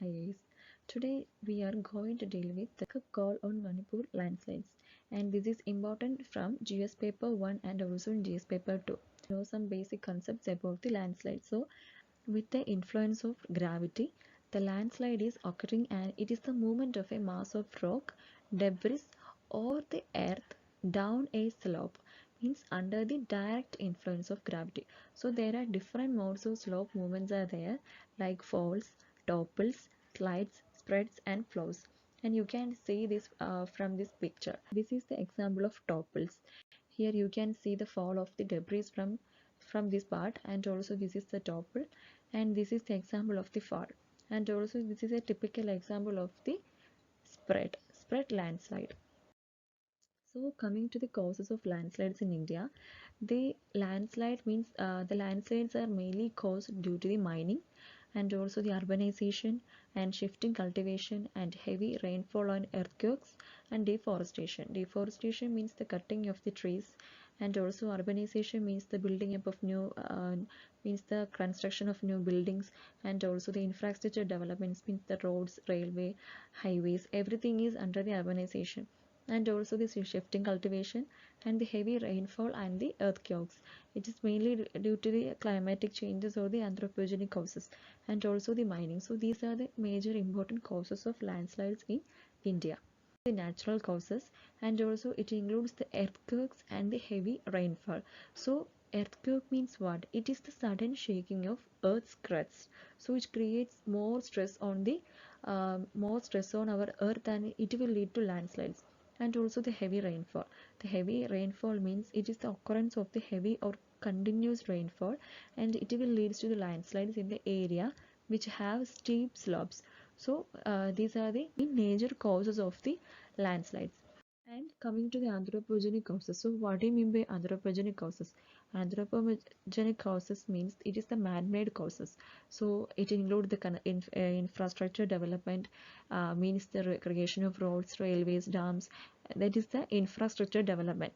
Indian IAS. Today we are going to deal with the call on Manipur landslides, and this is important from GS paper 1 and also in GS paper 2. Know some basic concepts about the landslide. So with the influence of gravity, the landslide is occurring and it is the movement of a mass of rock, debris or the earth down a slope, means under the direct influence of gravity. So there are different modes of slope movements are there, like falls, topples, slides, spreads and flows. And you can see this from this picture. This is the example of topples. Here you can see the fall of the debris from this part, and also this is the topple, and this is the example of the fall, and also this is a typical example of the spread landslide. So coming to the causes of landslides in India, the landslide means the landslides are mainly caused due to the mining and also the urbanization and shifting cultivation and heavy rainfall on earthquakes and deforestation. Deforestation means the cutting of the trees, and also urbanization means the building up of new means the construction of new buildings, and also the infrastructure developments means the roads, railway, highways, everything is under the urbanization, and also the shifting cultivation and the heavy rainfall and the earthquakes. It is mainly due to the climatic changes or the anthropogenic causes, and also the mining. So these are the major important causes of landslides in India. The natural causes, and also it includes the earthquakes and the heavy rainfall. So earthquake means what? It is the sudden shaking of earth's crust, so it creates more stress on our earth, and it will lead to landslides. And also the heavy rainfall. The heavy rainfall means it is the occurrence of the heavy or continuous rainfall, and it will lead to the landslides in the area which have steep slopes. So these are the major causes of the landslides. And coming to the anthropogenic causes. So what do you mean by anthropogenic causes? Anthropogenic causes means it is the man-made causes. So it includes the infrastructure development, means the creation of roads, railways, dams. That is the infrastructure development.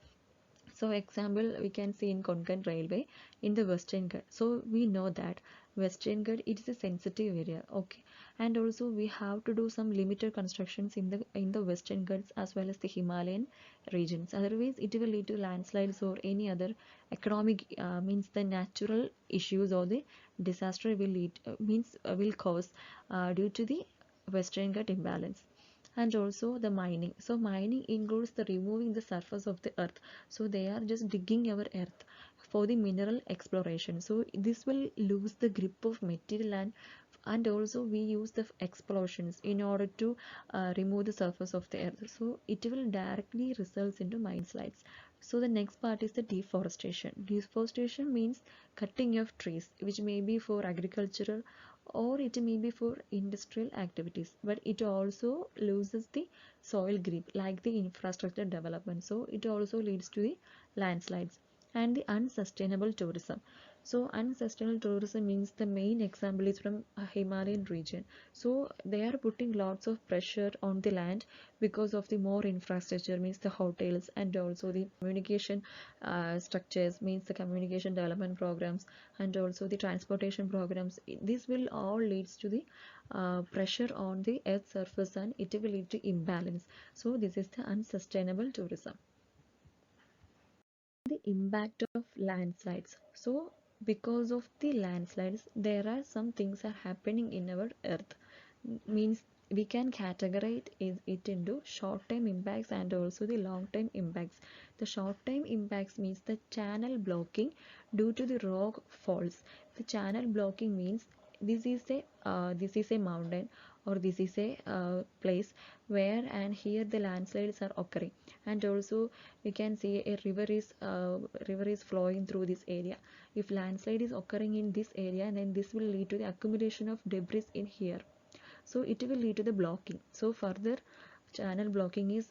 So example we can see in Konkan railway in the Western Ghats. So we know that Western Ghats, it is a sensitive area, okay, and also we have to do some limited constructions in the Western Ghats as well as the Himalayan regions. Otherwise it will lead to landslides or any other economic means the natural issues or the disaster will lead will cause due to the Western Ghats imbalance. And also the mining. So mining includes the removing the surface of the earth. So they are just digging our earth for the mineral exploration. So this will lose the grip of material, and also we use the explosions in order to remove the surface of the earth. So it will directly results into landslides. So the next part is the deforestation. Deforestation means cutting of trees, which may be for agricultural or it may be for industrial activities, but it also loses the soil grip like the infrastructure development. So it also leads to the landslides. And the unsustainable tourism. So unsustainable tourism means the main example is from a Himalayan region. So they are putting lots of pressure on the land because of the more infrastructure, means the hotels, and also the communication structures, means the communication development programs, and also the transportation programs. This will all leads to the pressure on the earth surface, and it will lead to imbalance. So this is the unsustainable tourism. The impact of landslides. So because of the landslides there are some things are happening in our earth, means we can categorize it into short-term impacts and also the long-term impacts. The short-term impacts means the channel blocking due to the rock falls. The channel blocking means this is a mountain, or this is a place where and here the landslides are occurring, and also we can see a river is flowing through this area. If landslide is occurring in this area, then this will lead to the accumulation of debris in here, so it will lead to the blocking. So further channel blocking is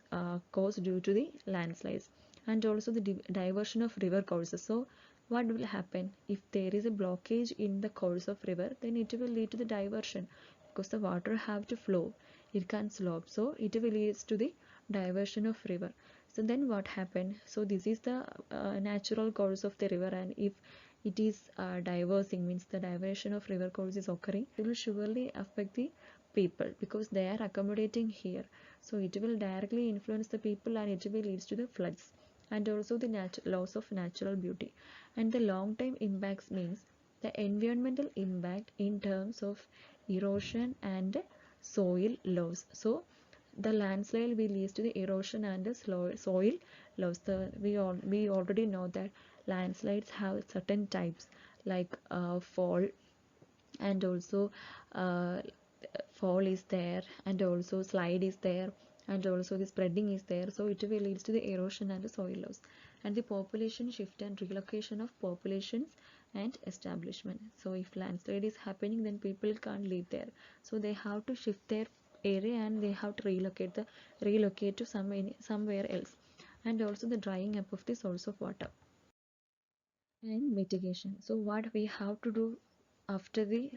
caused due to the landslides. And also the diversion of river courses. So what will happen if there is a blockage in the course of river? Then it will lead to the diversion, because the water have to flow, it can't slope, so it will lead to the diversion of river. So then what happened? So this is the natural course of the river, and if it is diversing, means the diversion of river course is occurring, it will surely affect the people because they are accommodating here. So it will directly influence the people and it will leads to the floods and also the loss of natural beauty. And the long term impacts means the environmental impact in terms of erosion and soil loss. So the landslide will lead to the erosion and the soil loss. We already know that landslides have certain types like fall and also uh, fall is there and also slide is there and also the spreading is there. So it will leads to the erosion and the soil loss and the population shift and relocation of populations and establishment. So if landslide is happening, then people can't live there, so they have to shift their area and they have to relocate to somewhere else. And also the drying up of the source of water and mitigation. So what we have to do after the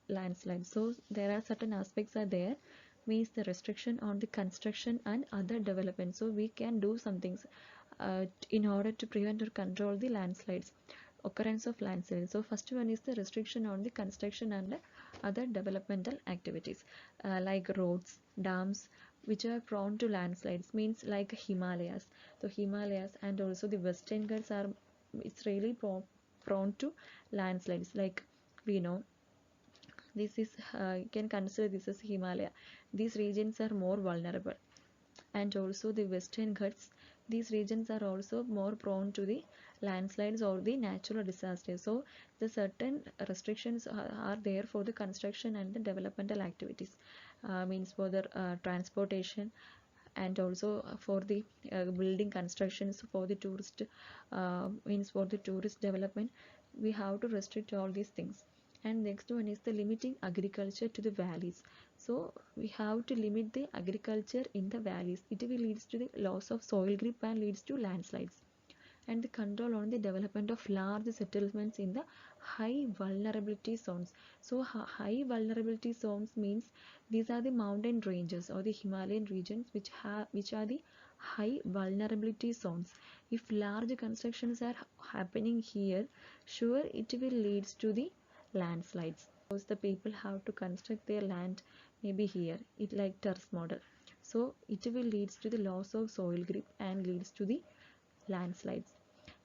landslide? So there are certain aspects are there, means the restriction on the construction and other development. So we can do some things in order to prevent or control the landslides, occurrence of landslides. So first one is the restriction on the construction and other developmental activities like roads, dams which are prone to landslides, means like Himalayas. So Himalayas and also the Western Ghats are, it's really prone to landslides. Like we know, this is you can consider this as Himalaya. These regions are more vulnerable. And also the Western Ghats, these regions are also more prone to the landslides or the natural disasters. So the certain restrictions are there for the construction and the developmental activities, means for the transportation and also for the building constructions for the tourist, means for the tourist development. We have to restrict all these things. And next one is the limiting agriculture to the valleys. So we have to limit the agriculture in the valleys. It will leads to the loss of soil grip and leads to landslides. And the control on the development of large settlements in the high vulnerability zones. So high vulnerability zones means these are the mountain ranges or the Himalayan regions which are the high vulnerability zones. If large constructions are happening here, sure it will leads to the landslides because the people have to construct their land maybe here, it like terrace model. So it will leads to the loss of soil grip and leads to the landslides.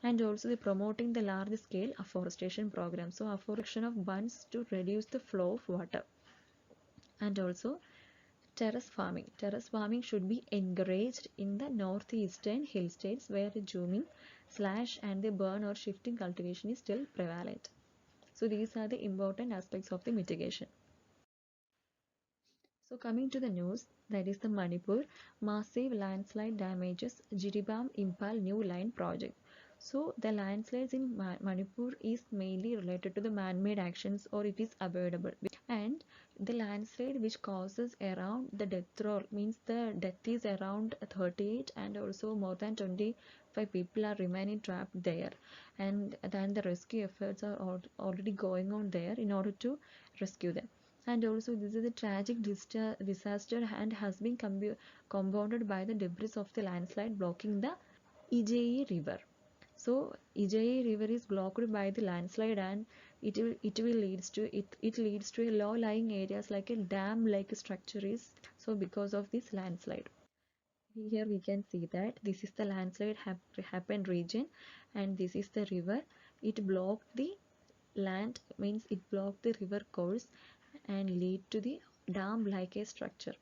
And also the promoting the large scale afforestation program, so afforestation of bunds to reduce the flow of water. And also terrace farming should be encouraged in the northeastern hill states where the zooming slash and the burn or shifting cultivation is still prevalent. So these are the important aspects of the mitigation. So coming to the news, that is the Manipur massive landslide damages Jiribam Impal new line project. So the landslides in Manipur is mainly related to the man-made actions or it is avoidable. And the landslide which causes around the death roll, means the death is around 38 and also more than 25 people are remaining trapped there. And then the rescue efforts are already going on there in order to rescue them. And also this is a tragic disaster and has been compounded by the debris of the landslide blocking the Ijai river. So Ijai river is blocked by the landslide and it will leads to a low lying areas like a dam like structure is, so because of this landslide. Here we can see that this is the landslide happened region and this is the river. It blocked the land, means it blocked the river course and lead to the dam like a structure.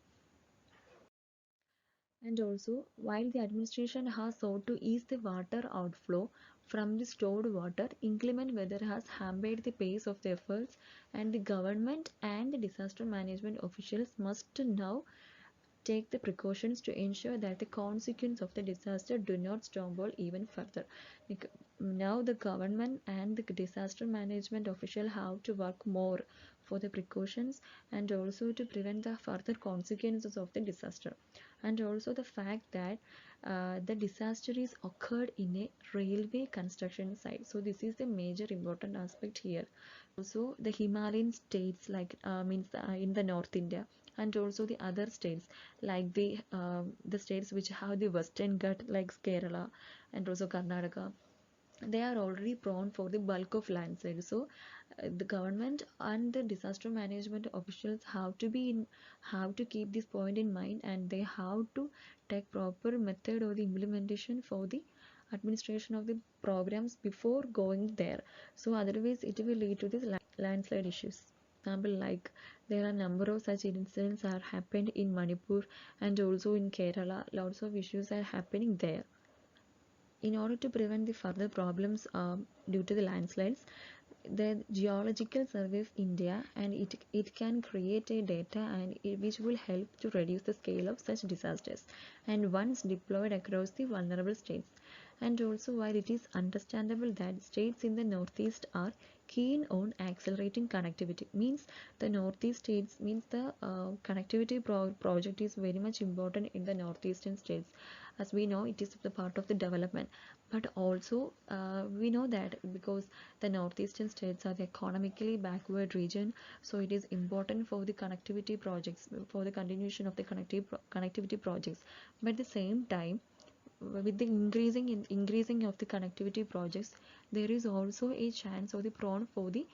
And also, while the administration has sought to ease the water outflow from the stored water, inclement weather has hampered the pace of the efforts, and the government and the disaster management officials must now take the precautions to ensure that the consequences of the disaster do not snowball even further. Now the government and the disaster management official have to work more for the precautions and also to prevent the further consequences of the disaster. And also the fact that the disaster is occurred in a railway construction site. So this is the major important aspect here. Also the Himalayan states like means in the North India, and also the other states like the states which have the Western Ghat like Kerala and also Karnataka they are already prone for the bulk of landslides. So the government and the disaster management officials have to keep this point in mind, and they have to take proper method or the implementation for the administration of the programs before going there. So otherwise it will lead to this landslide issues. Example, like there are number of such incidents are happened in Manipur and also in Kerala. Lots of issues are happening there. In order to prevent the further problems due to the landslides, the Geological Survey of India and it can create a data which will help to reduce the scale of such disasters and once deployed across the vulnerable states. And also, while it is understandable that states in the northeast are keen on accelerating connectivity, means the northeast states means the connectivity project is very much important in the northeastern states. As we know, it is the part of the development, but also we know that because the northeastern states are the economically backward region, so it is important for the connectivity projects, for the continuation of the connectivity projects. But at the same time, with the increasing of the connectivity projects, there is also a chance of the prone for the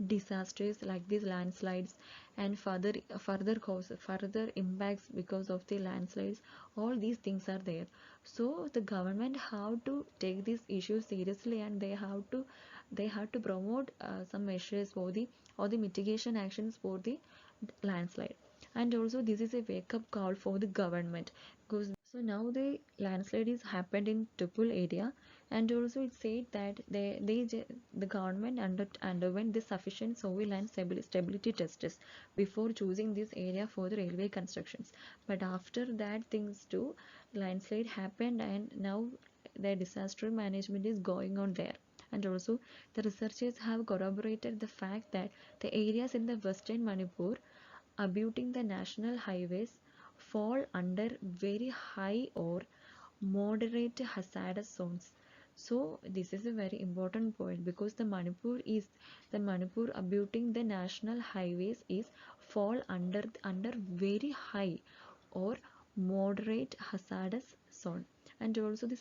disasters like these landslides and further impacts because of the landslides. All these things are there. So the government have to take these issues seriously, and they have to promote some measures for the or the mitigation actions for the landslide. And also this is a wake up call for the government, because so now the landslide is happened in Tupul area, and also it said that the government underwent the sufficient soil and stability tests before choosing this area for the railway constructions. But after that things too, landslide happened, and now the disaster management is going on there. And also the researchers have corroborated the fact that the areas in the western Manipur abutting the national highways fall under very high or moderate hazardous zones. So this is a very important point, because the Manipur abutting the national highways is fall under very high or moderate hazardous zone. And also the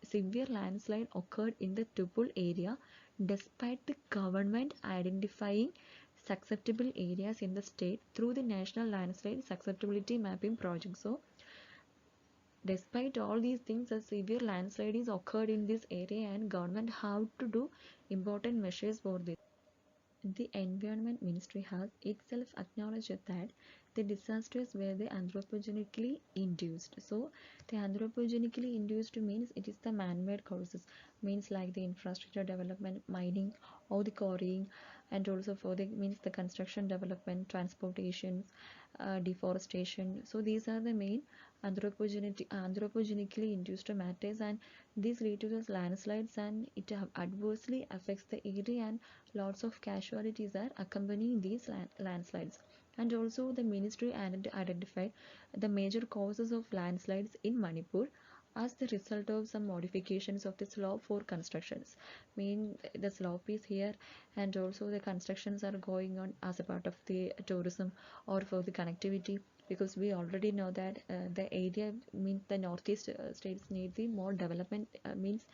severe landslide occurred in the Tupul area despite the government identifying susceptible areas in the state through the National Landslide Susceptibility Mapping Project. So despite all these things, a severe landslide is occurred in this area, and government have to do important measures for this. The Environment Ministry has itself acknowledged that the disasters were the anthropogenically induced. So the anthropogenically induced means it is the man-made causes, means like the infrastructure development, mining, or the quarrying, and also for the means the construction development, transportation, deforestation. So these are the main anthropogenically induced matters, and these lead to the landslides, and it adversely affects the area, and lots of casualties are accompanying these landslides. And also the ministry identified the major causes of landslides in Manipur as the result of some modifications of the slope for constructions. Mean the slope is here, and also the constructions are going on as a part of the tourism or for the connectivity, because we already know that the area means the northeast states need the more development, means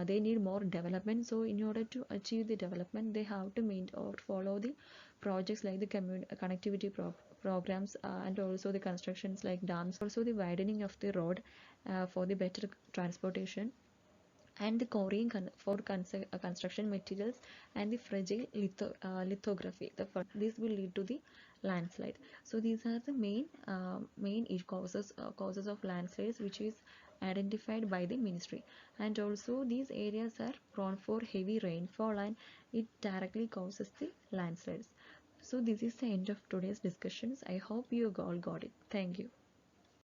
they need more development. So in order to achieve the development, they have to meet or follow the projects like the connectivity programs, and also the constructions like dams, also the widening of the road for the better transportation, and the quarrying for construction materials, and the fragile lithography. This will lead to the landslide. So these are the main causes of landslides which is identified by the ministry. And also these areas are prone for heavy rainfall, and it directly causes the landslides. So this is the end of today's discussions. I hope you all got it. Thank you.